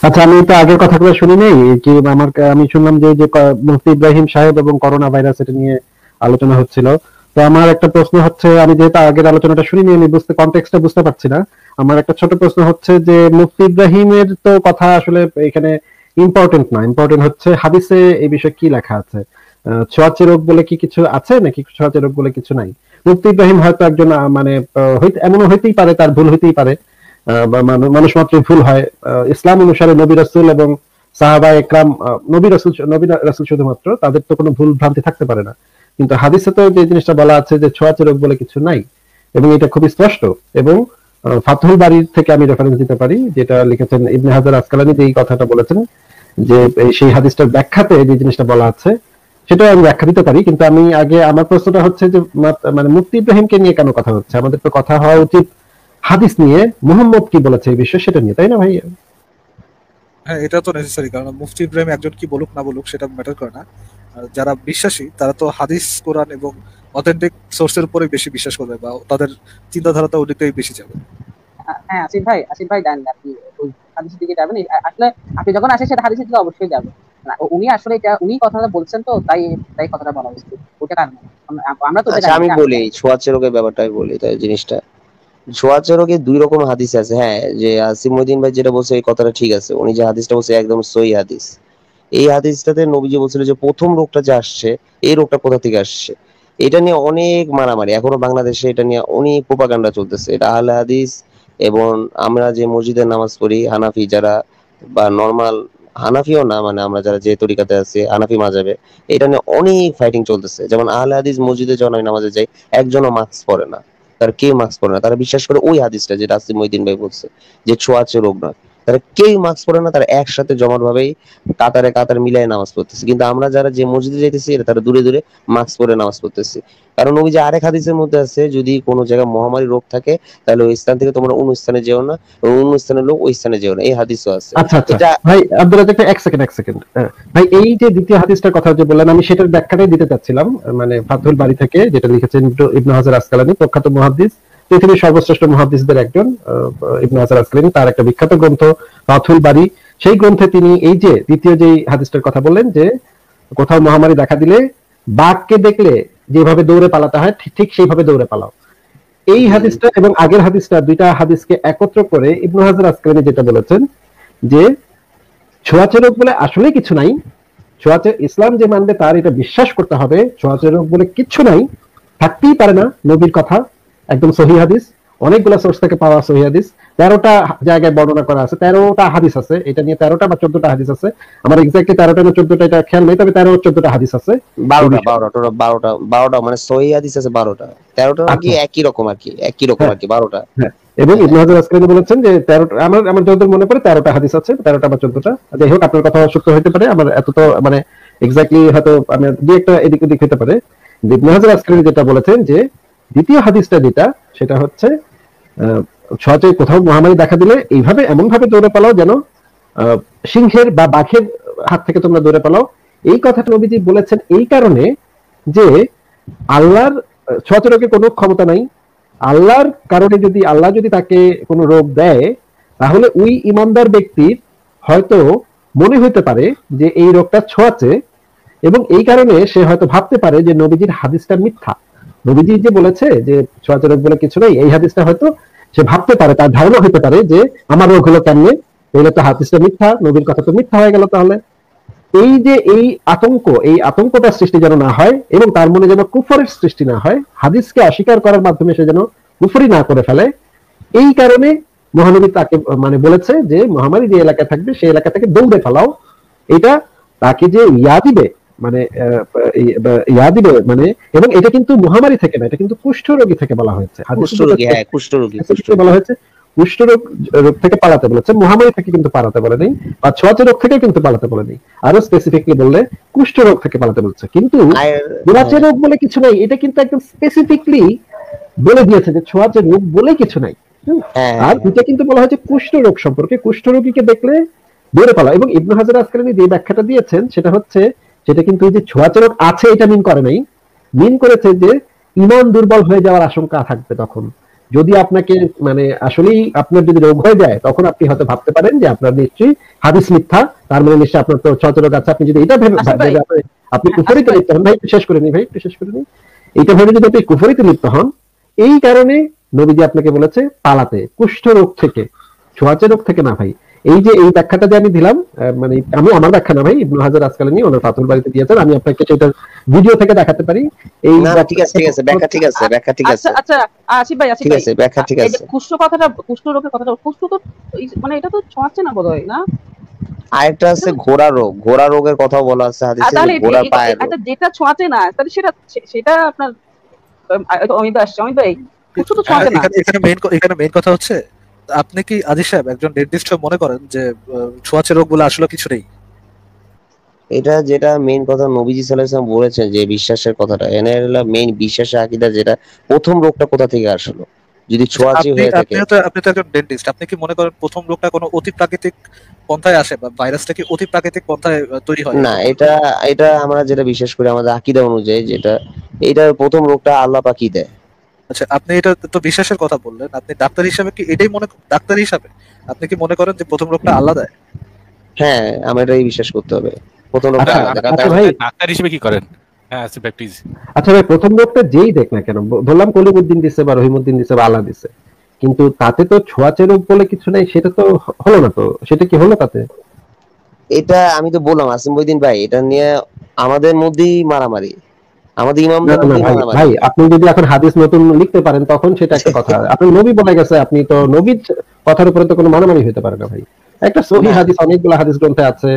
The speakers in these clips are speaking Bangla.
আচ্ছা, আমি তো আগের কথাগুলো শুনি নাই কি, আমি শুনলাম যে যে মুফতি ইব্রাহিম সাহেব এবং করোনা ভাইরাস এটা নিয়ে আলোচনা হচ্ছিল। তো আমার একটা প্রশ্ন হচ্ছে, আমি যেহেতু আগের আলোচনাটা শুনিনি, আমি কনটেক্সটটা বুঝতে পারছি না। আমার একটা ছোট প্রশ্ন হচ্ছে যে মুফতি ইব্রাহিমের তো কথা আসলে এখানে ইম্পর্টেন্ট না, ইম্পর্টেন্ট হচ্ছে হাদিসে এই বিষয়ে কি লেখা আছে। ছোঁয়াচে রোগ বলে কি কিছু আছে নাকি ছোঁয়াচে রোগ বলে কিছু নাই? মুফতি ইব্রাহিম হয়তো একজন মানে এমনও হইতেই পারে, তার ভুল হইতেই পারে। মানুষ মাত্রই ভুল হয়। ইসলাম অনুসারে নবী রাসূল এবং সাহাবা একরাম, নবী রাসূল শুধুমাত্র, তাদের তো কোনো ভুল ভ্রান্তি থাকতে পারে না। কিন্তু হাদিসে তো যে জিনিসটা বলা আছে যে ছোঁয়াচে রোগ বলে কিছু নাই, এবং এটা খুবই স্পষ্ট। এবং ফাতহুল বারীর থেকে আমি রেফারেন্স দিতে পারি, যেটা লিখেছেন ইবনে হাজার আসকালানী, যে এই কথাটা বলেছেন যে সেই হাদিসটার ব্যাখ্যাতে যে জিনিসটা বলা আছে সেটা আমি ব্যাখ্যা দিতে পারি। কিন্তু আমি আগে, আমার প্রশ্নটা হচ্ছে যে মানে মুফতি ইব্রাহিমকে নিয়ে কেন কথা হচ্ছে? আমাদের তো কথা হওয়া উচিত হাদিস নিয়ে, মুহাম্মদ কি বলেছে এই বিষয়ে সেটা নিয়ে, তাই না ভাই? হ্যাঁ, এটা তো নেসেসারি, কারণ মুফতি ইব্রাহিম একজন কি বলুক না বলুক সেটা ম্যাটার করে না। আর যারা বিশ্বাসী তারা তো হাদিস, কোরআন এবং অথেন্টিক সোর্সের উপরে বেশি বিশ্বাস করবে, বা তাদের চিন্তাধারাটা ওদিকেই বেশি যাবে। হ্যাঁ, আসিফ ভাই দেন, আপনি ওই হাদিসের দিকে যাবেন। আসলে আপনি যখন আসেন সেটা হাদিসের দিকে অবশ্যই যাবেন। উনি আসলে এটা উনি কথাটা বলছেন, তো তাই তাই কথাটা বলা উচিত। ওটা কারণ আমরা তো ওটা আচ্ছা, জানি আমি না। বলি ছোঁয়াচে রোগের ব্যাপারটা, আমি বলি তাই জিনিসটা। ছোঁয়াচে রোগে দুই রকম হাদিস আছে। হ্যাঁ, যে আসিম মঈনুদ্দিন ভাই যেটা বলছে এই কথাটা ঠিক আছে, উনি যে হাদিসটা বলছে একদম সহি হাদিস। এই হাদিসটাতে নবীজি বলছিল যে প্রথম রোগটা যে আসছে, এই রোগটা কোথা থেকে আসছে, এটা নিয়ে অনেক মারামারি এখনো বাংলাদেশে, এটা নিয়ে অনেক প্রোপাগান্ডা চলতেছে। এটা আহলে হাদিস এবং আমরা যে মসজিদে নামাজ পড়ি হানাফি যারা, বা নর্মাল হানাফিও না, মানে আমরা যারা যে তরিকাতে আছি হানাফি মাযহাবে, এটা নিয়ে অনেক ফাইটিং চলতেছে। যেমন আহলে হাদিস মসজিদে যখন আমি নামাজে যাই, একজনও মাস্ক পরে না, তারা কেউ মাস্ক পরে না। তারা বিশ্বাস করে ওই হাদিসটা যেটা আসিম মঈনুদ্দিন ভাই বলছে যে ছোঁয়াচে রোগ নয়, তারা কেউ মাস্ক পরে না, তারা একসাথে জমাট ভাবেই কাতারে কাতার মিলাই নামাজ পড়তেছে। কিন্তু আমরা যারা যে মসজিদে যাইতেছি তারা দূরে দূরে মাস্ক পরে নামাজ পড়তেছি। কারণ ওই যে আরেক হাদিসের মধ্যে আছে, যদি কোনো জায়গায় মহামারী রোগ থাকে তাহলে ওই স্থান থেকে তোমরা অন্য স্থানে যেও না, এবং অন্য স্থানের লোক ওই স্থানে যেও না, এই হাদিসও আছে। আচ্ছা আচ্ছা এটা ভাই আব্দুল রাজ্জাক ভাই, এক সেকেন্ড ভাই, এই যে দ্বিতীয় হাদিসটার কথা যে বললেন, আমি সেটার ব্যাখ্যাটাই দিতে চাচ্ছিলাম। মানে ফাতহুল বারী থেকে যেটা লিখেছেন ইবনে হাজার আসকালানী, প্রখ্যাত মুহাদ্দিস, পৃথিবীর সর্বশ্রেষ্ঠ মুহাদ্দিসদের একজন, ইবনে হাজার আসকালানী, তার একটা বিখ্যাত গ্রন্থ ফাতহুল বারী। সেই গ্রন্থে তিনি এই যে দ্বিতীয় যে হাদিসটার কথা বললেন, যে কোথাও মহামারী দেখা দিলে বাঘকে দেখলে যেভাবে দৌড়ে পালাতে হয় ঠিক সেইভাবে দৌড়ে পালাও। এই হাদিসটা এবং আগের হাদিসটা, দুইটা হাদিসকে একত্র করে ইবনে হাজার আসকালানী যেটা বলেছেন যে ছোঁয়াচে রোগ বলে আসলে কিছু নাই, ছোঁয়াচে ইসলাম যে মানবে তার এটা বিশ্বাস করতে হবে, ছোঁয়াচে রোগ বলে কিছু নাই, থাকতেই পারে না। নবীর কথা একদম সহি হাদিস, অনেকগুলা সোর্স থেকে পাওয়া সহি হাদিস, 13টা জায়গায় বর্ণনা করা আছে, 13টা হাদিস আছে এটা নিয়ে, 13টা বা 14টা হাদিস আছে। আমার এক্স্যাক্টলি 13টা না 14টা এটা খেয়াল নেই, তবে 13-14টা হাদিস আছে। 12টা মানে সহি হাদিস আছে 12টা, 13টা নাকি আচ্ছা, একই রকম আর কি, একই রকম আর কি 12টা। হ্যাঁ। এবং ইবনে হাজার আসকালানী বলেছেন যে 13টা, আমার যতদূর মনে পড়ে 13টা হাদিস আছে, 13টা বা 14টা। যাই হোক, আপনার কথা সত্য হতে পারে, আমার এত তো মানে এক্স্যাক্টলি হয়তো আমি দুই একটা এদিক ওদিক হতে পারে। ইবনে হাজার আসকালানী যেটা বলেছেন যে দ্বিতীয় হাদিসটা যেটা, সেটা হচ্ছে ছোঁয়াচে কোথাও মহামারী দেখা দিলে এইভাবে এমন ভাবে দৌড়ে পালাও যেন সিংহের বা বাঘের হাত থেকে তোমরা দৌড়ে পালাও। এই কথাটা নবীজি বলেছেন এই কারণে যে আল্লাহর ছোঁয়াচে রোগের কোনো ক্ষমতা নাই। আল্লাহর কারণে যদি আল্লাহ যদি তাকে কোনো রোগ দেয়, তাহলে ওই ইমানদার ব্যক্তির হয়তো মনে হতে পারে যে এই রোগটা ছোঁয়াচে, এবং এই কারণে সে হয়তো ভাবতে পারে যে নবীজির হাদিসটা মিথ্যা। নবীজি যে বলেছে যে ছোঁয়াচে রোগ বলে কিছু নেই, এই হাদিসটা হয়তো সে ভাবতে পারে, তার ধারণা হতে পারে যে আমার রোগ হলো কেমনে, তাহলে তো হাদিসটা মিথ্যা, নবীর কথা তো মিথ্যা হয়ে গেল। তাহলে এই যে এই আতঙ্কটা সৃষ্টি যেন না হয়, এবং তার মনে যেন কুফরের সৃষ্টি না হয়, হাদিসকে অস্বীকার করার মাধ্যমে সে যেন কুফরি না করে ফেলে, এই কারণে মহানবী তাকে মানে বলেছে যে মহামারী যে এলাকায় থাকবে সেই এলাকা থেকে দৌড়ে ফেলাও। এটা তাকে যে দিবে, মানে মানে, এবং এটা কিন্তু মহামারী থেকে না, এটা কিন্তু কুষ্ঠ রোগী থেকে বলা হয়েছে। কুষ্ঠরোগী বলা হয়েছে কুষ্ঠ রোগ থেকে পালাতে বলেছে, মহামারী থেকে কিন্তু পালাতে বলে নেই, বা ছোঁয়াচে রোগ থেকে কিন্তু পালাতে বলে নেই। আরো স্পেসিফিকলি বললে কুষ্ঠ রোগ থেকে পালাতে বলছে। কিন্তু ছোঁয়াচে রোগ বলে কিছু নাই, এটা কিন্তু একদম স্পেসিফিকলি বলে দিয়েছে যে ছোঁয়াচে রোগ বলে কিছু নাই। আর এটা কিন্তু বলা হয়েছে কুষ্ঠ রোগ সম্পর্কে, কুষ্ঠ রোগীকে দেখলে দৌড়ে পালা। এবং ইবনে হাজার আসকালানী যে ব্যাখ্যাটা দিয়েছেন সেটা হচ্ছে, সেটা কিন্তু এই যে ছোঁয়াচে রোগ আছে এটা মিন করে নাই, মিন করেছে যে ইমান দুর্বল হয়ে যাওয়ার আশঙ্কা থাকবে তখন, যদি আপনাকে মানে আসলেই আপনার যদি রোগ হয়ে যায়, তখন আপনি হয়তো ভাবতে পারেন যে আপনার নিশ্চয়ই হাদিস মিথ্যা, তার মানে নিশ্চয়ই আপনার তো ছোঁয়াচে রোগ আছে। আপনি যদি এটা ভেবে আসিফ ভাই, আপনি কুফরিতে লিপ্ত হন, ভাই একটু শেষ করে নি, ভাই একটু শেষ করে নি। এইটা ভেবে যদি আপনি কুফরিতে লিপ্ত হন, এই কারণে নবীজি আপনাকে বলেছে পালাতে, কুষ্ঠ রোগ থেকে, ছোঁয়াচে রোগ থেকে না ভাই। এই যে এই ব্যাখ্যাটা যে আমি দিলাম, মানে আমি আমার ব্যাখ্যা না ভাই, ইবনে হাজার আসকালানী ওনার ফাতুল বাড়িতে দিয়েছেন, আমি আপনাকে সেটা ভিডিও থেকে দেখাতে পারি। এই না ঠিক আছে ব্যাখ্যা ঠিক আছে আচ্ছা আচ্ছা আসিফ ভাই, ঠিক আছে ব্যাখ্যা ঠিক এই যে আছে। কুষ্ঠ রোগের কথাটা, কুষ্ঠ তো মানে এটা তো ছোঁয়াচ্ছে না বোধহয়, না? আরেকটা আছে ঘোড়া রোগের কথা বলা আছে হাদিসে, তাহলে ঘোড়ার পায়ের রোগ। আচ্ছা, যেটা ছোঁয়াচ্ছে না তাহলে সেটা আপনার অমিত আসছে। অমিত ভাই, কুষ্ঠ তো ছোঁয়াচ্ছে না। এখানে মেইন কথা হচ্ছে, আপনি কি আজিজ সাহেব একজন ডেন্টিস্ট মনে করেন যে ছোঁয়াচে রোগগুলো আসলে কিছু নেই? এটা যেটা মেইন কথা নবীজি সাল্লাল্লাহু আলাইহি ওয়াসাল্লাম বলেছেন যে বিশ্বাসের কথাটা, এনে হলো মেইন বিশ্বাসের আকীদা, যেটা প্রথম রোগটা কোথা থেকে আসলো যদি ছোঁয়াচে হয়ে থাকে। আপনি তো একজন ডেন্টিস্ট, আপনি কি মনে করেন প্রথম রোগটা কোনো অতি প্রাকৃতিক পন্থায় আসে, বা ভাইরাসটা কি অতি প্রাকৃতিক পন্থায় তৈরি হয়? না, এটা আমরা যেটা বিশ্বাস করি আমাদের আকীদা অনুযায়ী, যেটা এটা প্রথম রোগটা আল্লাহ পাকই দেয়। আচ্ছা, আপনি এটা তো বিশ্বাসের কথা বললেন, আপনি ডাক্তার হিসাবে কি এটাই ডাক্তার হিসাবে আপনি কি মনে করেন যে প্রথম রোগটা আল্লাহ দেয়? হ্যাঁ, আমরা এটাই বিশ্বাস করতে হবে, প্রথম রোগটা আল্লাহ দেয়। আচ্ছা ভাই, ডাক্তার হিসেবে কি করেন? হ্যাঁ আসিফ ভাই প্লিজ। আচ্ছা ভাই, প্রথম রোগটা যেই দেখ না কেন, বললাম কলিমুদ্দিন দিছে বা রহিমউদ্দিন দিছে বা আল্লাহ দিছে, কিন্তু তাতে তো ছোঁয়াচে রোগ বলে কিছু নাই, সেটা তো হলো না। তো সেটা কি হলো তাতে? এটা আমি তো বললাম আসিম মঈদিন ভাই, এটা নিয়ে আমাদের মধ্যেই মারামারি, আমাদের না ইমামদের না মধ্যেই ভাই, মারামারি। ভাই আপনি যদি এখন হাদিস নতুন লিখতে পারেন তখন সেটা একটা কথা। আপনি নবী বলে গেছে, আপনি তো নবীর কথার উপরে তো কোনো মানামানি হতে পারে না ভাই। একটা সহিহ হাদিস, অনেকগুলা হাদিস গ্রন্থে আছে,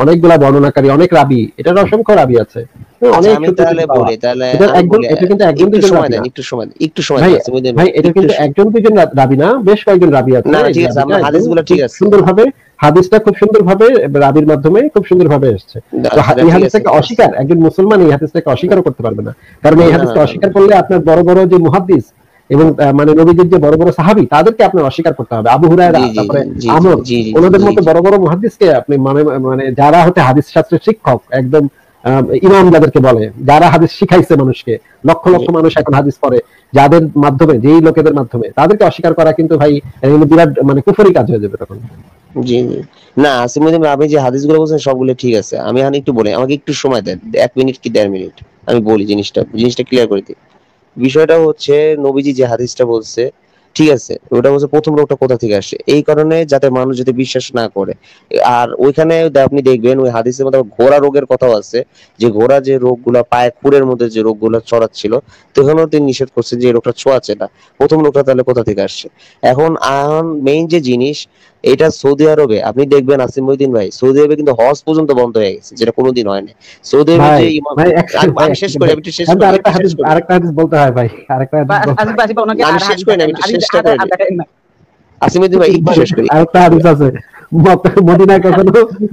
অনেকগুলা বর্ণনাকারী, অনেক রাবি, এটার অসংখ্য রাবি আছে, আচ্ছা, অনেক আমি সূত্র তাহলে থেকে পাওয়া। বলি, তাহলে এটা আমি একজন, বলি, এটা কিন্তু একজন একটু দুজন সময় রাবি দেন, না একটু সময় ভাই। দেন আসিম মঈদিন ভাই এটা একটু কিন্তু একজন দুজন রাবি না, বেশ কয়েকজন রাবি আছে। না ঠিক আছে, আমরা হাদিসগুলো ঠিক আছে, সুন্দরভাবে হাদিসটা খুব সুন্দরভাবে রাবির মাধ্যমে খুব সুন্দরভাবে এসেছে। তো এই হাদিসটাকে অস্বীকার, একজন মুসলমান এই হাদিসটাকে অস্বীকারও করতে পারবে না, কারণ এই হাদিসকে অস্বীকার করলে আপনার বড় বড় যে মুহাদ্দিস এবং মানে নবীজির যে বড় বড় সাহাবী, তাদেরকে আপনার অস্বীকার করতে হবে। আবু হুরায়রা, তারপরে আমর, ওনাদের মতো বড় বড় মুহাদ্দিসকে আপনি মানে যারা হতে হাদিস শাস্ত্রের শিক্ষক, একদম ইমাম যাদেরকে বলে, যারা হাদিস শিখাইছে মানুষকে, লক্ষ লক্ষ মানুষ এখন হাদিস পড়ে, যাদের মাধ্যমে, যেই লোকেদের মাধ্যমে, তাদেরকে অস্বীকার করা কিন্তু ভাই বিরাট মানে কুফরি কাজ হয়ে যাবে তখন। জি না আসিম মঈদিন ভাই, আপনি যে হাদিসগুলো বলছেন সবগুলো ঠিক আছে, আমি এখন একটু বলি, আমাকে একটু সময় দেন, 1 মিনিট কি 1.5 মিনিট, আমি বলি জিনিসটা ক্লিয়ার করে দিই। বিষয়টা হচ্ছে নবীজি যে হাদিসটা বলছে, ঠিক আছে, ওটা বলছে প্রথম রোগটা কোথা থেকে আসে, এই কারণে যাতে মানুষ যদি বিশ্বাস না করে। আর ওইখানে আপনি দেখবেন ওই হাদিসের মধ্যে ঘোড়া রোগের কথাও আছে, যে ঘোড়া যে রোগগুলা পায়ে খুরের মধ্যে যে রোগগুলো ছড়াচ্ছিল, তখনও তিনি নিষেধ করছে যে এই রোগটা ছোঁয়াচে না। প্রথম রোগটা তাহলে কোথা থেকে আসছে? এখন মেইন যে জিনিস, এটা সৌদি আরবে আপনি দেখবেন আসিম মঈদিন ভাই, সৌদি আরবে কিন্তু হজ পর্যন্ত বন্ধ হয়ে গেছে, যেটা কোনোদিন হয় না সৌদি আরবে। যে আমি শেষ করি, আরেকটা হাদিস বলতে হয় ভাই, আরেকটা আমি শেষ করি না, আমি চেষ্টা করি আসিম মঈদিন ভাই একটু শেষ করি। আরেকটা হাদিস আছে, মদিনায় কখনো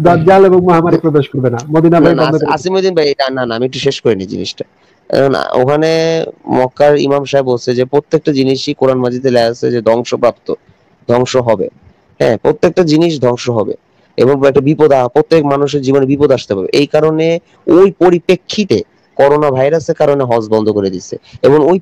দাজ্জাল এবং মহামারী প্রবেশ করবে না। মদিনা ভাই আসিম মঈদিন ভাই, না আমি একটু শেষ করে নি জিনিসটা। ওখানে মক্কার ইমাম সাহেব বলছে যে প্রত্যেকটা জিনিসই কোরআন মাজিদে লেখা আছে যে ধ্বংসপ্রাপ্ত, ধ্বংস হবে। হ্যাঁ, প্রত্যেকটা জিনিস ধ্বংস হবে এবং একটা বিপদ, প্রত্যেক মানুষের জীবনে বিপদ আসতে পারে। এই কারণে ওই পরিপ্রেক্ষিতে করোনা ভাইরাসের কারণে হজ বন্ধ করে দিচ্ছে, এবং ওই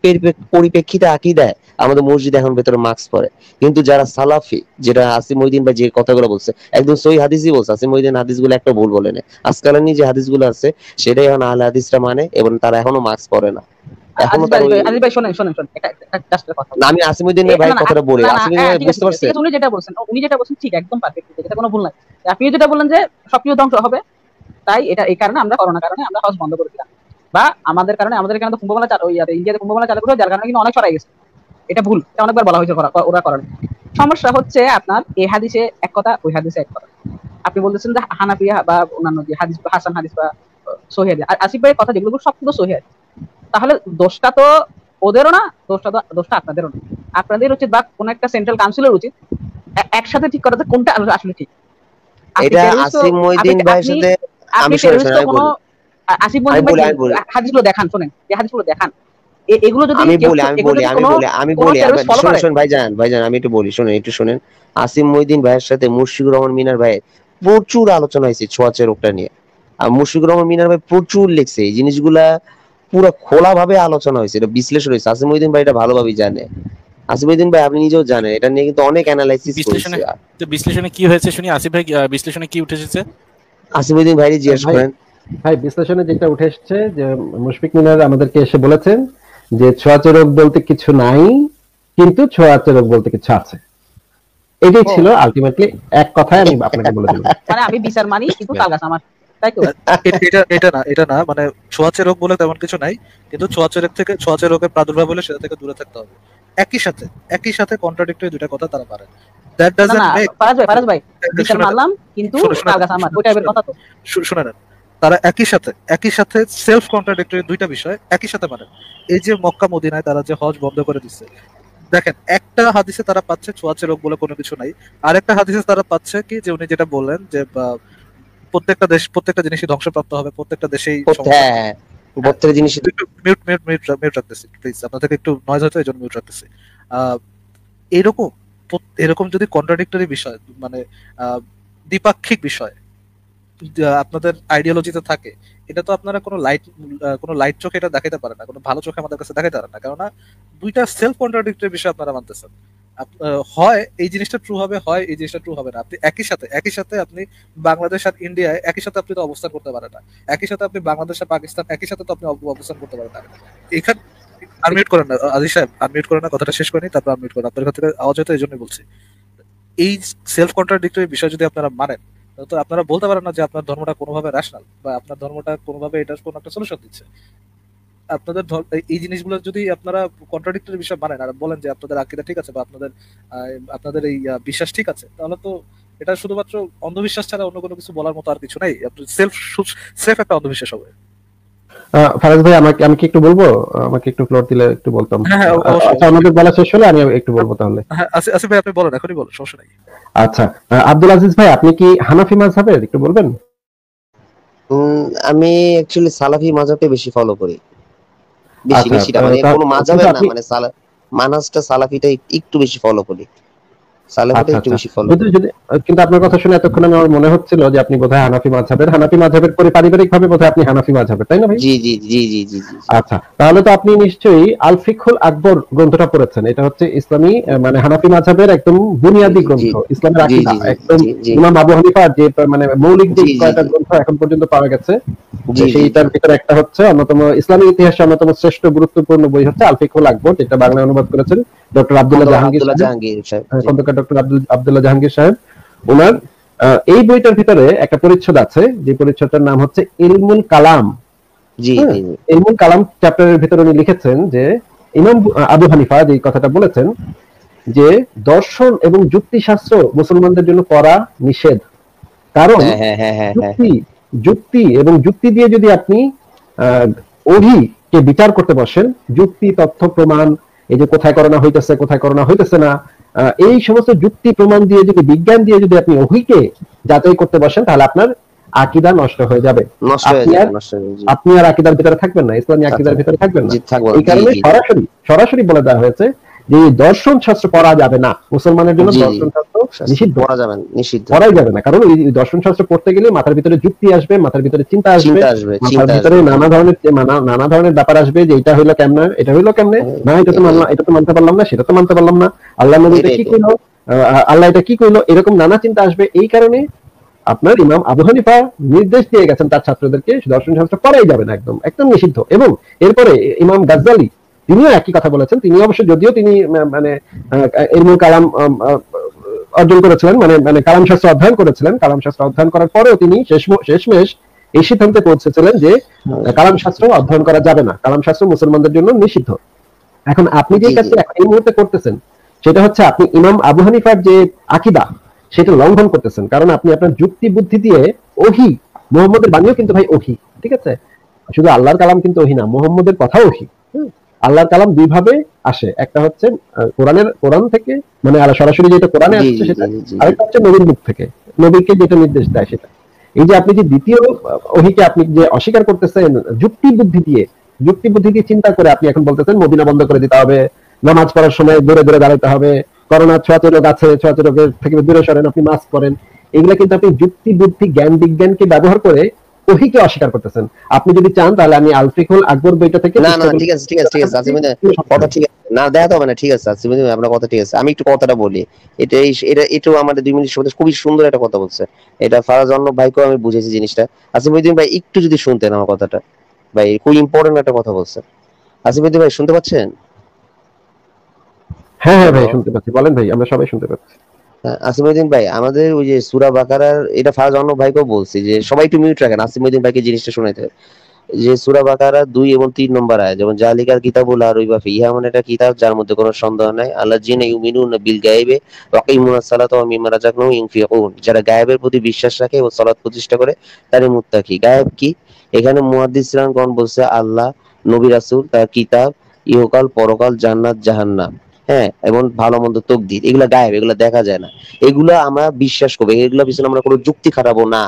পরিপ্রেক্ষিতে আকীদায় আমাদের মসজিদে এখন ভেতরে মাস্ক পরে। কিন্তু যারা সালাফি, যেটা আসিম মঈদিন বা যে কথাগুলো বলছে একদম সহি হাদিসই বলছে, আসিম মঈদিন হাদিসগুলো একটা ভুল বলে না, আসকালানি যে হাদিসগুলো আছে সেটাই এখন আহলে হাদিসরা মানে, এবং তারা এখনো মাস্ক পরে না। এখনো আমি আসিম মঈদিন ভাই কথাটা বলি, আসিম মঈদিন বুঝতে পারছেন উনি যেটা বলছেন ঠিক, একদম পারফেক্ট, এটা কোনো ভুল নাই। আপনি যেটা বললেন যে সবকিছু ধ্বংস হবে, তাই এটা এই কারণে আমরা করোনার কারণে আমরা হজ বন্ধ করে দিলাম, বা আমাদের কারণে আমাদের এখানে তো কুম্ভমেলা ইন্ডিয়াতে কুম্ভমেলা চালু করে, যার কারণে কিন্তু অনেক সরাই গেছে। এটা ভুল, এটা অনেকবার বলা হয়েছে ওরা করেন। সমস্যা হচ্ছে আপনার এই হাদিসে এক কথা, ওই হাদিসে এক কথা। আপনি বলতেছেন যে হানাফিয়া বা অন্যান্য যে হাদিস, হাসান হাদিস বা সহিহ হাদিস, আসিফ ভাইয়ের কথা যেগুলো সব কিন্তু সহিহ হাদিস। তাহলে দোষটা তো ওদেরও না, দোষটা আপনাদেরও না। আপনাদের উচিত বা কোন একটা সেন্ট্রাল কাউন্সিলের উচিত একসাথে ঠিক করাতে কোনটা আসলে ঠিক। এটা আসিম মঈদিন ভাইয়ের সাথে আমি আসিফ মঈদিন ভাই হাদিসগুলো দেখান, শুনেন এই হাদিসগুলো দেখান, এগুলো যদি আমি বলি শুনুন ভাইজান আমি একটু বলি, শুনেন একটু শুনেন। আসিম মঈদিন ভাইয়ের সাথে মুশফিকুর রহমান মিনার ভাইয়ের প্রচুর আলোচনা হয়েছে ছোঁয়াচে রোগটা নিয়ে। আর মুশফিকুর রহমান মিনার ভাই প্রচুর লিখছে, এই জিনিসগুলা পুরো খোলা ভাবে আলোচনা হয়েছে, এটা বিশ্লেষণ হয়েছে, আসিম মঈদিন ভাই এটা ভালোভাবেই জানে। আসিফউদ্দিন ভাই আপনি নিজেও জানেন এটা নিয়ে কিন্তু অনেক অ্যানালাইসিস বিশ্লেষণে করেছে। তো বিশ্লেষণে কি হয়েছে শুনি, আসিফ ভাই বিশ্লেষণে কি উঠে এসেছে? আসিফউদ্দিন ভাইরে জিজ্ঞেস ভাই, করেন। ভাই বিশ্লেষণে যেটা উঠে এসেছে যে মুশফিক মিনার আমাদেরকে এসে বলেছেন যে ছোঁয়াচে রোগ বলতে কিছু নাই, কিন্তু ছোঁয়াচে রোগ বলতে কিছু আছে। এটাই ছিল আলটিমেটলি, এক কথায় আমি আপনাকে বলে দিলাম। মানে আমি বিচার মানি কিন্তু তালগাছ আমার, তাই তো? এটা না মানে ছোঁয়াচে রোগ বলে তেমন কিছু নাই, কিন্তু ছোঁয়াচে রোগের প্রাদুর্ভাব হলে সেটা থেকে দূরে থাকতে হবে। একই সাথে কন্ট্রাডিক্টরি দুইটা কথা তারা পারে। দ্যাট না ডাজন্ট না মেক ফারাজ ভাই বিচার মানলাম কিন্তু তালগাছ আমার, ওই টাইপের কথা তো। শুনে নেন, তারা একই সাথে সেলফ কন্ট্রাডিক্টরি দুইটা বিষয় একই সাথে মানে। এই যে মক্কা মদিনায় তারা যে হজ বন্ধ করে দিচ্ছে, দেখেন একটা হাদিসে তারা পাচ্ছে ছোঁয়াচে রোগ বলে কোনো কিছু নাই, আর একটা হাদিসে তারা পাচ্ছে কি যে উনি যেটা বললেন যে প্রত্যেকটা জিনিসই ধ্বংসপ্রাপ্ত হবে, প্রত্যেকটা দেশেই হ্যাঁ প্রত্যেকটা জিনিস। মিউট রাখতেছি প্লিজ, আপনাদের একটু নয়েজ হতো এই জন্য মিউট রাখতেছি। এরকম যদি কন্ট্রাডিক্টরি বিষয় মানে দ্বিপাক্ষিক বিষয় আপনাদের আইডিওলজিতে থাকে, এটা তো আপনারা কোনো লাইট চোখে এটা দেখাতে পারে না, কোনো ভালো চোখে আমাদের কাছে দেখাতে পারে না, কেননা দুইটা সেলফ কন্ট্রাডিক্টরি বিষয় আপনারা মানতেছেন। হয় এই জিনিসটা ট্রু হবে, হয় এই জিনিসটা ট্রু হবে না। আপনি একই সাথে আপনি বাংলাদেশ আর ইন্ডিয়ায় একই সাথে আপনি তো অবস্থান করতে পারেন না, একই সাথে আপনি বাংলাদেশ আর পাকিস্তান একই সাথে তো আপনি অবস্থান করতে পারেন না। এখানে আনমিউট করেন না আজিজ সাহেব, আনমিউট করেন না, কথাটা শেষ করেনি তারপর আনমিউট করেন। আপনার কাছ থেকে আওয়াজ হতো এই জন্যই বলছি। এই সেলফ কন্ট্রাডিক্টরি বিষয় যদি আপনারা মানেন, তো আপনারা বলতে পারেন না যে আপনার ধর্মটা কোনোভাবে রেশনাল বা আপনার ধর্মটা কোনোভাবে এটার কোনো একটা সলিউশন দিচ্ছে। আপনাদের এই জিনিসগুলো যদি আপনারা কন্ট্রাডিক্টরি বিষয় মানেন আর বলেন যে আপনাদের আকীদা ঠিক আছে বা আপনাদের এই বিশ্বাস ঠিক আছে, তাহলে তো এটা শুধুমাত্র অন্ধবিশ্বাস ছাড়া অন্য কোনো কিছু বলার মতো আর কিছু নাই। আপনার সেলফ একটা অন্ধবিশ্বাস হবে। ফারাজ ভাই আমি কি একটু বলবো? আমাকে একটু ফ্লোর দিলে একটু বলতাম। আচ্ছা, আমাদের বলা শেষ হলে আমি একটু বলবো তাহলে। হ্যাঁ আসিফ ভাই আপনি বলেন, এখনই বলেন, সমস্যা নাই। আচ্ছা, আব্দুল আজিজ ভাই আপনি কি হানাফি মাযহাবের একটু বলবেন? আমি অ্যাকচুয়ালি সালাফি মাযহাবকে বেশি ফলো করি, আচ্ছা, বেশিটা মানে কোনো মাযহাবের না, মানে মানহাজটা সালাফিটা একটু বেশি ফলো করি, সালাফিটা একটু বেশি ফলো করি। কিন্তু আপনার কথা শুনে এতক্ষণ আমার মনে হচ্ছিল যে আপনি বোধহয় হানাফি মাযহাবের পরে পারিবারিকভাবে বোধহয় আপনি হানাফি মাযহাবের, তাই না ভাই? জি জি জি জি জি। আচ্ছা, তাহলে তো আপনি নিশ্চয়ই আল ফিকহুল আকবর গ্রন্থটা পড়েছেন। এটা হচ্ছে ইসলামী মানে হানাফি মাযহাবের একদম বুনিয়াদি গ্রন্থ, ইসলামের আকীদা একদম ইমাম আবু হানিফা যে মানে মৌলিক যে কয়টা গ্রন্থ এখন পর্যন্ত পাওয়া গেছে, সেইটার ভিতরে একটা হচ্ছে অন্যতম ইসলামী ইতিহাসে অন্যতম শ্রেষ্ঠ গুরুত্বপূর্ণ বই হচ্ছে আল ফিকহুল আকবর, যেটা বাংলায় অনুবাদ করেছেন ডক্টর আব্দুল্লাহ জাহাঙ্গীর সাহেব, খন্দকার ডক্টর আব্দুল্লাহ জাহাঙ্গীর সাহেব। ওনার এই বইটার ভিতরে একটা পরিচ্ছদ আছে, যে পরিচ্ছদটার নাম হচ্ছে ইলমুল কালাম। ইলমুল কালাম চ্যাপ্টারের ভিতরে উনি লিখেছেন যে ইমাম আবু হানিফা যে কথাটা বলেছেন যে দর্শন এবং যুক্তিশাস্ত্র মুসলমানদের জন্য পড়া নিষেধ, কারণ যুক্তি এবং যুক্তি দিয়ে যদি আপনি ওহীকে বিচার করতে বসেন, যুক্তি তথ্য প্রমাণ, এই যে কোথায় করোনা হইতেছে না, এই সমস্ত যুক্তি প্রমাণ দিয়ে যদি বিজ্ঞান দিয়ে যদি আপনি ওহীকে যাচাই করতে বসেন, তাহলে আপনার আকীদা নষ্ট হয়ে যাবে, আপনি আর আকীদার ভিতরে থাকবেন না, ইসলামী আকীদার ভিতরে থাকবেন না। এই কারণে সরাসরি বলে দেওয়া হয়েছে যে দর্শন শাস্ত্র পড়া যাবে না, মুসলমানের জন্য দর্শন শাস্ত্র নিষিদ্ধ, পড়াই যাবে না। কারণ এই দর্শন শাস্ত্র পড়তে গেলে মাথার ভিতরে যুক্তি আসবে, মাথার ভিতরে চিন্তা আসবে, মাথার ভিতরে নানা ধরনের ব্যাপার আসবে যে এটা হইলো কেমনে, না এটা তো মানতে পারলাম না, সেটা তো মানতে পারলাম না, আল্লাহ নবী এটা কি কইলো, আল্লাহ এটা কি কইলো, এরকম নানা চিন্তা আসবে। এই কারণে আপনার ইমাম আবু হানিফা নির্দেশ দিয়ে গেছেন তার ছাত্রদেরকে দর্শন শাস্ত্র পড়াই যাবে না, একদম নিষিদ্ধ। এবং এরপরে ইমাম গাজ্জালি তিনিও একই কথা বলেছেন। তিনি অবশ্য যদিও তিনি মানে ইলমুল কালাম অর্জন করেছিলেন, মানে কালাম শাস্ত্র অধ্যয়ন করেছিলেন, কালাম শাস্ত্র অধ্যয়ন করার পরেও তিনি শেষমেশ এই সিদ্ধান্তে পৌঁছেছিলেন যে কালাম শাস্ত্র অধ্যয়ন করা যাবে না, কালাম শাস্ত্র মুসলমানদের জন্য নিষিদ্ধ। এখন আপনি যে কাজটি এই মুহূর্তে করতেছেন সেটা হচ্ছে আপনি ইমাম আবু হানিফার যে আকীদা সেটা লঙ্ঘন করতেছেন, কারণ আপনি আপনার যুক্তি বুদ্ধি দিয়ে ওহী, মুহাম্মদের বাণীও কিন্তু ভাই ওহী, ঠিক আছে? শুধু আল্লাহর কালাম কিন্তু ওহী না, মুহাম্মদের কথাও ওহী। আল্লাহর কালাম দুই ভাবে আসে, একটা হচ্ছে কোরআন থেকে, মানে সরাসরি যেটা কোরআনে আসছে সেটা, আরেকটা হচ্ছে নবীর মুখ থেকে, নবীকে যেটা নির্দেশ দেয় সেটা। এই যে আপনি যে দ্বিতীয় ওহীকে আপনি যে অস্বীকার করতেছেন যুক্তি বুদ্ধি দিয়ে চিন্তা করে, আপনি এখন বলতেছেন মদিনা বন্ধ করে দিতে হবে, নামাজ পড়ার সময় দূরে দাঁড়াতে হবে, করোনা ছোঁয়াচে রোগ আছে, ছোঁয়াচে রোগের থেকে দূরে সরেন, আপনি মাস্ক পরেন, এগুলা কিন্তু আপনি যুক্তি বুদ্ধি জ্ঞান বিজ্ঞানকে ব্যবহার করে ওহীকে অস্বীকার করতেছেন। আপনি যদি চান তাহলে আমি আল ফিকহুল আকবর বইটা থেকে না ঠিক আছে কথা ঠিক আছে, না দেখাতে হবে না, ঠিক আছে আসিফুদ্দিন ভাই, আপনার কথা ঠিক আছে, আমি একটু কথাটা বলি। এটাও আমাদের 2 মিনিট সময় খুবই সুন্দর একটা কথা বলছে, এটা ফারাজ অর্ণব ভাইকেও আমি বুঝেছি জিনিসটা। আসিফুদ্দিন ভাই একটু যদি শুনতেন আমার কথাটা, ভাই খুব ইম্পর্টেন্ট একটা কথা বলছে। আসিফুদ্দিন ভাই শুনতে পাচ্ছেন? হ্যাঁ হ্যাঁ ভাই হ্যালো, শুনতে পাচ্ছি, বলেন ভাই, আমরা সবাই শুনতে পাচ্ছি। আসিফুদ্দিন ভাই, আমাদের ওই যে সূরা বাকারার, এটা ফারাজ অর্ণব ভাইকেও বলছি যে সবাই একটু মিউট রাখেন, আসিফুদ্দিন ভাইকে জিনিসটা শোনাইতে। যে সূরা বাকারা 2 এবং 3 নম্বর আয়াত, যেমন জালিকাল কিতাবুল লা রাইবা ফিহি, ইহা এমন একটা কিতাব যার মধ্যে কোনো সন্দেহ নাই, আল্লাযিনা ইউমিনুনা বিল গায়বি ওয়া কিমুনাস সালাতা ওয়া মিম্মা রাযাকনাহুম ইউনফিকুন, যারা গায়েবের প্রতি বিশ্বাস রাখে ও সালাত প্রতিষ্ঠা করে তারই মুত্তাকি। গায়েব কি? এখানে মুহাদ্দিসগণ বলছে আল্লাহ, নবী রাসূল, তার কিতাব, ইহকাল পরকাল, জান্নাত জাহান্নাম, হ্যাঁ, এবং ভালো মন্দ তকদির, এগুলা গায়েব, এগুলা দেখা যায় না, এগুলা আমরা বিশ্বাস করবো, এগুলা পিছনে আমরা কোনো যুক্তি খাটাবো না,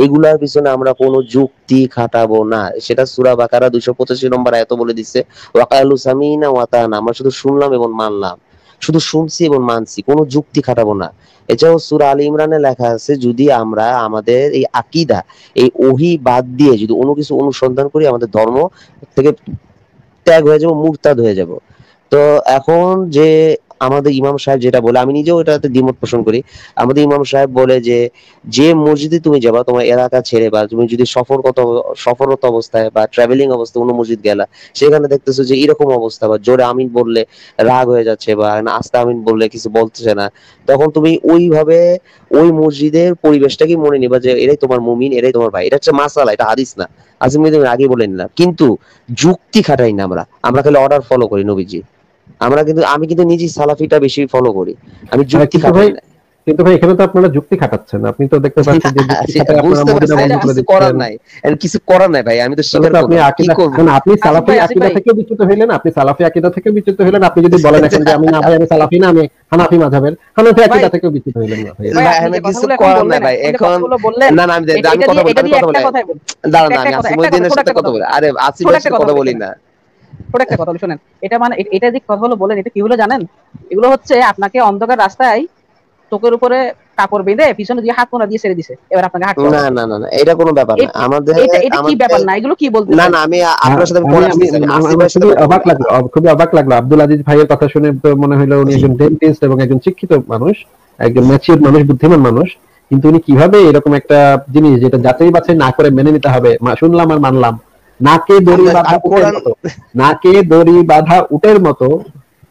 এগুলার পিছনে আমরা কোনো যুক্তি খাটাবো না। সেটা সূরা বাকারা 285 নম্বর আয়াতে বলে দিচ্ছে, ওয়াকালু সামিনা ওয়া আতানা, আমরা শুধু শুনলাম এবং মানলাম, শুধু শুনছি এবং মানছি, কোনো যুক্তি খাটাবো না। এছাড়াও সূরা আলী ইমরানে লেখা আছে, যদি আমরা আমাদের এই আকীদা, এই ওহী বাদ দিয়ে যদি অন্য কিছু অনুসন্ধান করি, আমাদের ধর্ম থেকে ত্যাগ হয়ে যাবো, মুরতাদ হয়ে যাব। তো এখন যে আমাদের ইমাম সাহেব যেটা বলে, আমি নিজেও এটাতে দ্বিমত পোষণ করি। আমাদের ইমাম সাহেব বলে যে, যে মসজিদে তুমি যাবা তোমার এলাকা ছেড়ে, বা তুমি যদি সফররত অবস্থায় বা ট্রাভেলিং অবস্থায় অন্য মসজিদ গেলা, সেখানে দেখতেছো যে এরকম অবস্থা, বা জোরে আমিন বললে রাগ হয়ে যাচ্ছে, বা আস্তে আমিন বললে কিছু বলতেছে না, তখন তুমি ওইভাবে ওই মসজিদের পরিবেশটাকে মনে নিবা যে এরাই তোমার মুমিন, এরাই তোমার ভাই। এটা হচ্ছে মাসালা, এটা হাদিস না। আজিম আগে বলে নিলাম, কিন্তু যুক্তি খাটাই না, আমরা আমরা খালি অর্ডার ফলো করি নবীজি। আমি কিন্তু নিজে সালাফিটা বেশি ফলো করি, আমি যুক্তি কিন্তু খাটাই ভাই, না। কিন্তু ভাই এখানে তো আপনারা যুক্তি খাটাচ্ছেন, আপনি তো দেখতে পাচ্ছেন যে যুক্তি খাটায় আপনারা বুঝতে মদিনা পারছি, বন্ধ করে কিছু করার দিচ্ছেন। নাই, কিছু করার নাই ভাই, আমি তো তাহলে স্বীকার তো আপনি করবো, কি আকীদা, করবো। কারণ আপনি সালাফি আসিফ আকীদা ভাই থেকে বিচ্যুত হইলেন, আপনি সালাফি আকীদা থেকে বিচ্যুত হইলেন, আপনি যদি বলেন এখন যে আমি না ভাই আমি সালাফি না, আমি হানাফি মাযহাবের, হানাফি ভাই আকীদা থেকেও বিচ্যুত হইলেন না ভাই। ভাই ভাই আপনি আমি যে কিছু কথাগুলো এখন করার নাই বললেন, ভাই, এখন যে এখন কথাগুলো বললেন, না না, আমি এটা কথা দিয়ে বলি, এটা আমি দিয়ে কথা একটা বলি, কথাই বলি, দাঁড়ান না, একটা আমি কথা, একটা কথা, আসিফউদ্দিনের ছোট সাথে একটা কথা কথা, বলি, আরে আসিফ ছোট ভাইয়ের একটা সাথে কথা কথা বলি বলি শোনেন, না। ছোট একটা কথা বলি শোনেন। এটা মানে এটা যে কথাগুলো বলেন, এটা কি হলো জানেন? এগুলো হচ্ছে আপনাকে অন্ধকার রাস্তায় চোখের উপরে কাপড় বেঁধে পিছনে দিয়ে হাত মোনা দিয়ে ছেড়ে দিছে, এবার আপনাকে হাঁটতে না হবে। না না না, এটা কোনো ব্যাপার না, আমাদের এটা এটা কি আমাদের ব্যাপার না, এগুলো কি না বলতেছেন? না, আমি হ্যাঁ, আপনার সাথে আমি আমি পরে আমি আসতেছি, আমি আসিফ আমার ভাইয়ের সাথে খুবই কথা অবাক বলি। লাগলো, খুবই অবাক লাগলো আব্দুল আজিজ ভাইয়ের কথা শুনে। তো মনে হলো উনি একজন ডেন্টিস্ট এবং একজন শিক্ষিত মানুষ, একজন ম্যাচিউর মানুষ, বুদ্ধিমান মানুষ, কিন্তু উনি কিভাবে এরকম একটা জিনিস যেটা যাচাই বাছাই না করে মেনে নিতে হবে, শুনলাম আর মানলাম, নাকে দড়ি বাঁধা উটের কোরআন, মতো, নাকে দড়ি বাঁধা উটের মতো,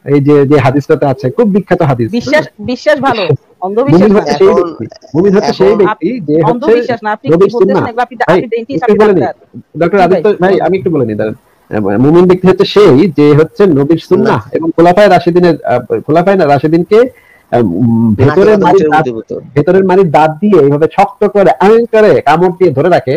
এই যে যে হাদিসটাতে আছে, খুব বিখ্যাত হাদিস, বিশ্বাস বিশ্বাস ভালো, অন্ধবিশ্বাস মুমিন না। হচ্ছে সেই এখন ব্যক্তি, মুমিন হচ্ছে সেই এখন ব্যক্তি যে হচ্ছে অন্ধবিশ্বাস না, আপনি কি নবীর সুন্নাহ। বলতেছেন এগুলো? আপনি ভাই আপনি ডেন্টিস্ট, একটু আপনি বলে নি, ডাক্তার। ডক্টর জি ভাই আদিত্য ভাই, আমি একটু বলে নি, দাঁড়ান। মুমিন ব্যক্তি হচ্ছে সেই যে হচ্ছে নবীর না, সুন্নাহ এবং খোলাফায়ে রাশিদিনের, খোলাফায়ে রাশিদিনকে নাকে ভেতরের বাঁধা মারির উটের দাঁত, মধ্যে হতো। ভেতরের মারির দাঁত দিয়ে এইভাবে শক্ত করে আইন করে কামড় দিয়ে ধরে রাখে,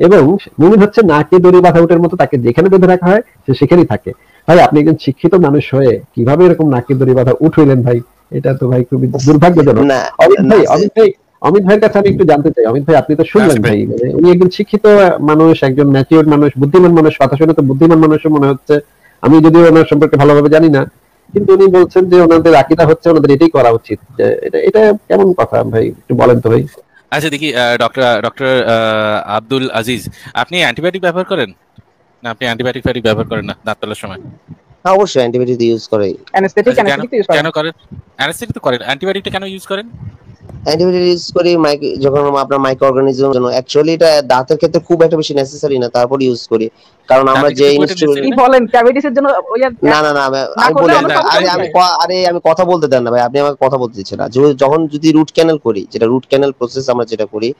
এবং মুমিন হচ্ছে নাকে দড়ি বাঁধা উটের মতো, তাকে যেখানে বেঁধে রাখা হয় সে সেখানেই থাকে। ভাই আপনি একজন শিক্ষিত মানুষ হয়ে কিভাবে এরকম নাকে দড়ি বাঁধা উঠ হইলেন ভাই? এটা তো ভাই খুবই দুর্ভাগ্যজনক। না অমিত না ভাই, অমিত ভাইয়ের কাছে আমি একটু জানতে চাই, অমিত ভাই আপনি তো শুনলেন আসিফ ভাই, ভাই, মানে উনি একজন শিক্ষিত মানুষ, একজন ম্যাচিউর মানুষ, বুদ্ধিমান মানুষ, কথা শুনে তো বুদ্ধিমান মানুষও মনে হচ্ছে। আমি যদিও ওনার সম্পর্কে ভালোভাবে জানি না, কিন্তু উনি বলছেন যে ওনাদের আকীদা হচ্ছে ওনাদের এটাই করা উচিত। যে এটা এটা কেমন কথা ভাই, একটু বলেন তো ভাই। আচ্ছা দেখি ডক্টর ডক্টর আব্দুল আজিজ, আপনি অ্যান্টিবায়োটিক ব্যবহার করেন না? আপনি অ্যান্টিবায়োটিক ফ্যাটিক ব্যবহার করেন না দাঁত তোলার সময়? হ্যাঁ, অবশ্যই অ্যান্টিবায়োটিক ইউজ করে। অ্যানেস্থেটিক আচ্ছা কেন, অ্যানেস্থেটিক ইউজ করেন? কেন করেন? অ্যানেস্থেটিক তো করেন, অ্যান্টিবায়োটিকটা কেন ইউজ করেন? অ্যান্টিবায়োটিক ইউজ করি যখন আপনার মাইক্রো অর্গানিজম জন্য, অ্যাকচুয়ালি এটা দাঁতের ক্ষেত্রে খুব একটা বেশি নেসেসারি না, তারপর ইউজ করি, কারণ আমরা দাঁতের যে ক্ষেত্রে খুব একটা ইনস্ট্রুমেন্ট। কি necessary না? বলেন, ক্যাভিটিসের জন্য ওই না না না, না আমি করলে বলি, অন্য সমস্যা আরে হচ্ছে? আমি কথা বলতে দেন না ভাই, আপনি আমাকে কথা বলতে দিচ্ছেন না। যখন যদি রুট ক্যানেল করি, যেটা রুট ক্যানেল প্রসেস আমরা যেটা করি,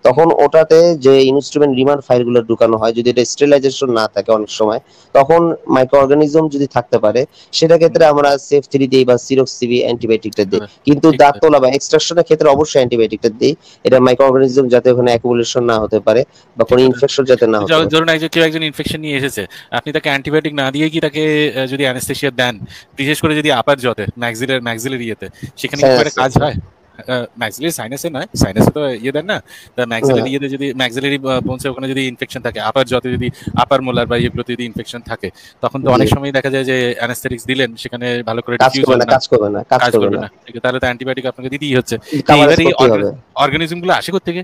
তখন ওটাতে যে ইনস্ট্রুমেন্ট রিমান্ড ফাইলগুলো ঢুকানো হয়, যদি এটা স্টেরিলাইজেশন না থাকে অনেক সময়, তখন মাইক্রো অর্গানিজম যদি থাকতে পারে, সেটা ক্ষেত্রে আমরা সেফ 3 দিই বা সিরক্স সিবি অ্যান্টিবায়োটিকটা দিই। কিন্তু ঠিক দাঁত আছে। তোলা বা এক্সট্রাকশনের ক্ষেত্রে অবশ্যই অ্যান্টিবায়োটিকটা দিই, এটা মাইক্রো অর্গানিজম যাতে ওখানে অ্যাকুমুলেশন না হতে পারে বা কোনো ঠিক আছে। ইনফেকশন যাতে না হতে পারে। ধরুন কেউ একজন ইনফেকশন নিয়ে এসেছে, আপনি তাকে অ্যান্টিবায়োটিক না দিয়ে কি তাকে যদি অ্যানেস্থেসিয়া দেন, বিশেষ করে যদি আপার জতে ম্যাক্সিলারি ইয়েতে, সেখানে কি একটা কাজ হয়? ম্যাক্সিলারি সাইনাসে নয়, সাইনাসে তো ইয়ে দেন না, ম্যাক্সিলারি ইয়েতে যদি ম্যাক্সিলারি বোনসে ওখানে যদি ইনফেকশন থাকে, আপার জতে যদি আপার মোলার বা ইয়েগুলোতে যদি ইনফেকশন থাকে, তখন তো অনেক সময় দেখা যায় যে অ্যানেস্থেটিক্স দিলেন, সেখানে ভালো করে কাজ ডিফিউজ করবে হবে না, না, কাজ করবে না, কাজ কাজ করবে করবে না, না। ঠিক আছে, তাহলে তো অ্যান্টিবায়োটিক আপনাকে দিতেই হচ্ছে। কাভারেজ এবার এই করতেই হবে। অর্গানিজম গুলো আসে কোথা থেকে?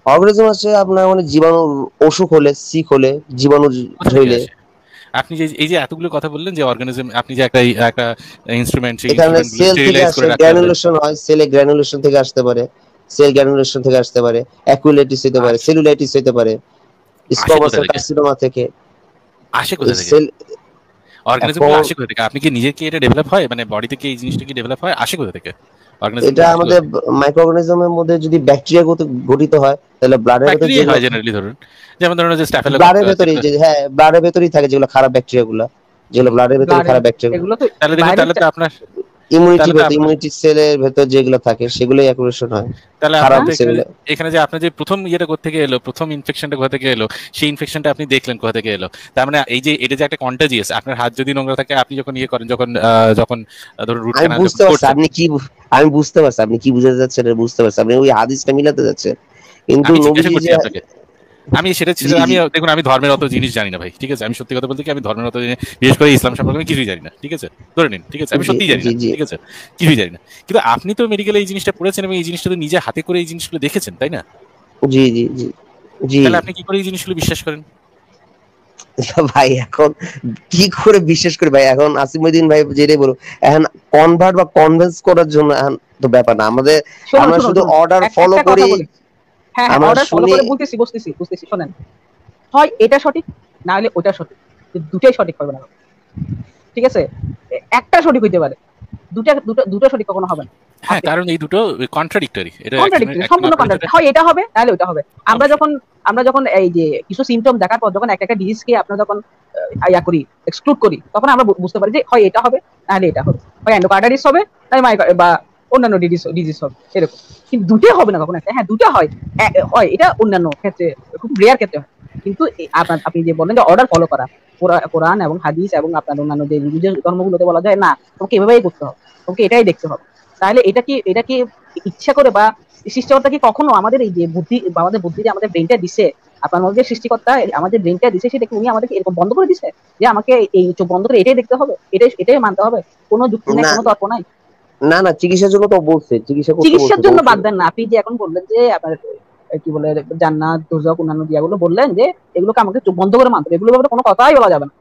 অর্গানিজম আছে আপনার, মানে জীবাণু, অসুখ হলে, সিক হলে, জীবাণু কোথা থেকে হইলে। আসে? আপনি যে এই যে এতগুলো কথা বললেন যে অর্গানিজম, আপনি যে একটা ইনস্ট্রুমেন্ট, সেই এখানে ইনস্ট্রুমেন্টগুলো সেল থেকে স্টেরিলাইজ আসে, করে রাখতে হবে। গ্র্যানুলেশন হয়, সেলে গ্র্যানুলেশন থেকে আসতে পারে, সেল গ্র্যানুলেশন থেকে আসতে পারে, অ্যাকুইলাইটিস হতে পারে, সেলুলাইটিস হতে পারে, স্কোমাস কার্সিনোমা থেকে। আসে কোথা থেকে সেল অর্গানিজমগুলো আসে কোথা থেকে? আপনি কি নিজে কি এটা ডেভেলপ হয়, মানে বডি থেকে এই জিনিসটা কি ডেভেলপ হয়, আসে কোথা থেকে অর্গানিজম? এটা আমাদের মাইক্রোঅর্গানিজমের মধ্যে যদি ব্যাকটেরিয়া গঠিত হয় তাহলে ব্লাডের ভেতরে যে হয় জেনারেলি, ধরুন যেমন ধরুন যে স্ট্যাফিলোকোকাস, ব্লাডের ভেতরেই যে হ্যাঁ ব্লাডের ভেতরেই থাকে যেগুলো খারাপ ব্যাকটেরিয়া গুলো, যেগুলো ব্লাডের ভেতরে খারাপ ব্যাকটেরিয়া, এগুলো তো তাহলে দেখুন, তাহলে তো আপনার ইমিউনিটি সেলের ভেতর যেগুলো থাকে সেগুলোই অ্যাকুরেশন হয়, তাহলে খারাপ আপনার সেলগুলো। এখানে যে আপনার যে প্রথম ইয়েটা কোথা থেকে এলো, প্রথম ইনফেকশনটা কোথা থেকে এলো, সেই ইনফেকশনটা আপনি দেখলেন কোথা থেকে এলো। তার মানে এই যে এটা যে একটা কন্টাজিয়াস, আপনার হাত যদি নোংরা থাকে, আপনি যখন ইয়ে করেন, যখন ধরুন রুট আমি ক্যানাল বুঝতে পারছি আমি বুঝতে পারছি আপনি কি বুঝাতে যাচ্ছেন, বুঝতে পারছি আপনি ওই হাদিসটা মিলাতে যাচ্ছেন, কিন্তু নবীজি যে আমি সেটা আমি দেখুন, আমি ধর্মের অত জিনিস জানি না ভাই, ঠিক আছে? আমি সত্যি কথা বলতে কি, আমি ধর্মের অত জিনিস, বিশেষ করে ইসলাম সম্পর্কে আমি কিছুই জানি না, ঠিক আছে? ধরে নিন, ঠিক আছে, আমি সত্যিই জানি না, ঠিক আছে, কিছুই জানি না। কিন্তু আপনি তো মেডিকেলে এই জিনিসটা পড়েছেন এবং এই জিনিসটা তো নিজে হাতে করে এই জিনিসগুলো দেখেছেন, তাই না? জি জি জি জি। তাহলে আপনি কি করে এই জিনিসগুলো বিশ্বাস করেন ভাই? এখন কি করে বিশ্বাস করি ভাই? এখন আসিমউদ্দিন ভাই যেটাই বলো, এখন কনভার্ট বা কনভিন্স করার জন্য এখন তো ব্যাপার না, আমাদের আমরা শুধু অর্ডার ফলো করি। হ্যাঁ, অর্ডার ফলো করে বুঝতেছি শুনেন, হয় এটা সঠিক না হলে ওটা সঠিক, দুটাই সঠিক হবে না, ঠিক আছে? একটা সঠিক হইতে পারে, দুটো সঠিক কখনো হবে না। হ্যাঁ, কারণ এই দুটো কন্ট্রাডিক্টরি, এটা সম্পূর্ণ কন্ট্রাডিক্টরি, হয় এটা হবে নাহলে ওটা হবে। আমরা যখন এই যে কিছু সিম্পটম দেখার পর যখন একটা ডিজিজকে আমরা যখন করি, এক্সক্লুড করি, তখন আমরা বুঝতে পারি যে হয় এটা হবে নাহলে এটা হবে, হয় এন্ডোকার্ডাইটিস হবে বা অন্যান্য ডিজিজ হবে, এরকম। কিন্তু দুটোই হবে না কখনো একটা। হ্যাঁ, দুটো হয়, এটা অন্যান্য ক্ষেত্রে, খুব রেয়ার ক্ষেত্রে হয়। কিন্তু আপনি যে বলেন যে অর্ডার ফলো করা, কোরআন এবং হাদিস এবং আপনার অন্যান্য যে রিলিজিয়াস ধর্মগুলোতে বলা যায় না তোমাকে এভাবেই করতে হবে, তোমাকে এটাই দেখতে হবে, তাহলে এটা কি ইচ্ছা করে বা সৃষ্টিকর্তা কি কখনো আমাদের এই যে আমাদের বুদ্ধি যে আমাদের ব্রেনটা দিছে, আপনার মধ্যে সৃষ্টিকর্তা আমাদের ব্রেনটা দিছে, সেটা কি উনি আমাদেরকে এরকম বন্ধ করে দিছে যে আমাকে এই চোখ বন্ধ করে এটাই দেখতে হবে, এটাই মানতে হবে? কোনো যুক্তি নাই, কোনো তর্ক নাই। না না, চিকিৎসার জন্য তো বলছে, চিকিৎসার জন্য বাদ দেন না, আপনি যে এখন বললেন যে আপনার কি বলে জান্নাত দোজখ অন্যান্য দিয়াগুলো বললেন যে এগুলোকে আমাকে চোখ বন্ধ করে মানতে হবে, এগুলোর ব্যাপারে কোনো কথাই বলা যাবে না,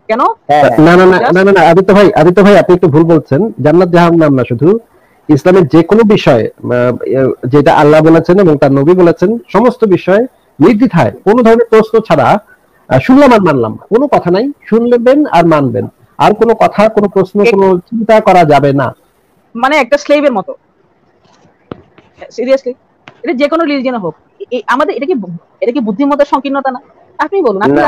কেন? না না না না না, আদিত্য ভাই আপনি একটু ভুল বলছেন। জান্নাত জাহান্নাম না, শুধু ইসলামের যে কোনো বিষয় যেটা আল্লাহ বলেছেন এবং তার নবী বলেছেন, সমস্ত বিষয় নির্দ্বিধায় কোনো ধরনের প্রশ্ন ছাড়া শুনলাম আর মানলাম, কোনো কথা নাই, শুনলেন আর মানবেন, আর কোনো কথা, কোনো প্রশ্ন, কোনো চিন্তা করা যাবে না। মানে একটা স্লেভের মতো, সিরিয়াসলি, এটা যে কোনো রিলিজিয়ন হোক, আমাদের এটা কি বুদ্ধিমত্তার সংকীর্ণতা না? আপনি বলুন, আপনি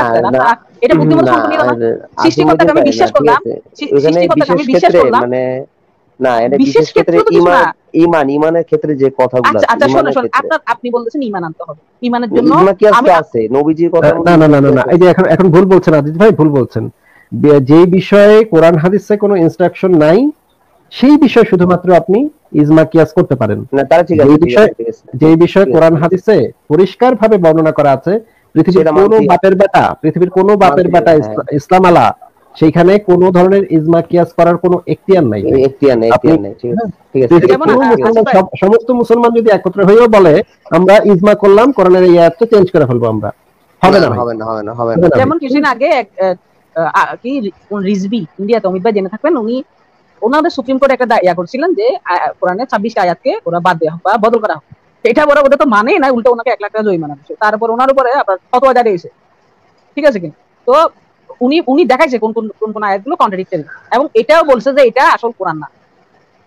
এটা বুদ্ধিমত্তার সংকীর্ণতা না? সৃষ্টিকর্তাকে আমি বিশ্বাস করলাম, সৃষ্টিকর্তাকে আমি বিশ্বাস করলাম, মানে না, এটা বিশেষ ক্ষেত্রে ঈমানের ক্ষেত্রে যে কথাগুলো আছে। আচ্ছা শুনুন, আপনি বলতেছেন ঈমান আনতে হবে, ঈমানের জন্য কি আছে নবীজির কথা? না না না না, এই যে এখন ভুল বলছেন আদিত্য ভাই, ভুল বলছেন। যে বিষয়ে কোরআন হাদিসে কোনো ইনস্ট্রাকশন নাই, সেই বিষয় শুধুমাত্র আপনি ইজমা কিয়াস করতে পারেন। না, তারা ঠিক আছে, যে বিষয় কোরআন হাদিসে পরিষ্কার ভাবে বর্ণনা করা আছে, পৃথিবীর কোনো বাপের বেটা ইসলাম আলা, সেইখানে কোনো ধরনের ইজমা কিয়াস করার কোনো এখতিয়ার নাই। সমস্ত মুসলমান যদি একত্র হয়েও বলে আমরা ইজমা করলাম, কোরআনের এই আয়াতটা চেঞ্জ করে ফেলবো, আমরা হবে না। যেমন কিছুদিন আগে কি রিজভি ইন্ডিয়াতে, অমিত ভাই জেনে থাকবেন, ওনাদের সুপ্রিম কোর্ট একটা করছিলেন যে কোরআনের 26টা আয়াতকে ওরা বাদ দেওয়া হোক বা বদল করা হোক। এটা ওটা তো মানে না, উল্টো ওনাকে 1 লাখ টাকা জরিমানা দিচ্ছে, তারপর ওনার উপরে আপনার ফতোয়া জারি হয়েছে, ঠিক আছে কিনা? তো উনি দেখাইছে কোন আয়াতগুলো কন্ট্রাডিক্টরি, এবং এটাও বলছে যে এটা আসল কোরআন না,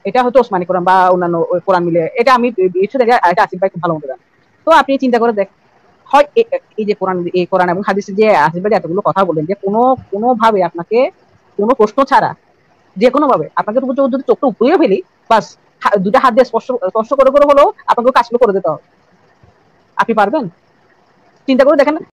এটা হয়তো ওসমানী কোরআন বা অন্যান্য কোরআন মিলে, এটা আমি এটা আসিফ ভাই খুব ভালো মতো জানেন। তো আপনি চিন্তা করে দেখ, হয় এই যে কোরআন এবং হাদিসে যে আসিফ ভাই এতগুলো কথা বলেন যে কোনো ভাবে আপনাকে কোনো প্রশ্ন ছাড়া যে কোনো ভাবে আপনাকে যদি চোখটা উপরেও ফেলি, বাস দুটা হাত দিয়ে স্পর্শ করে হলেও আপনাকে কাজগুলো করে দিতে হবে, আপনি পারবেন? চিন্তা করে দেখেন।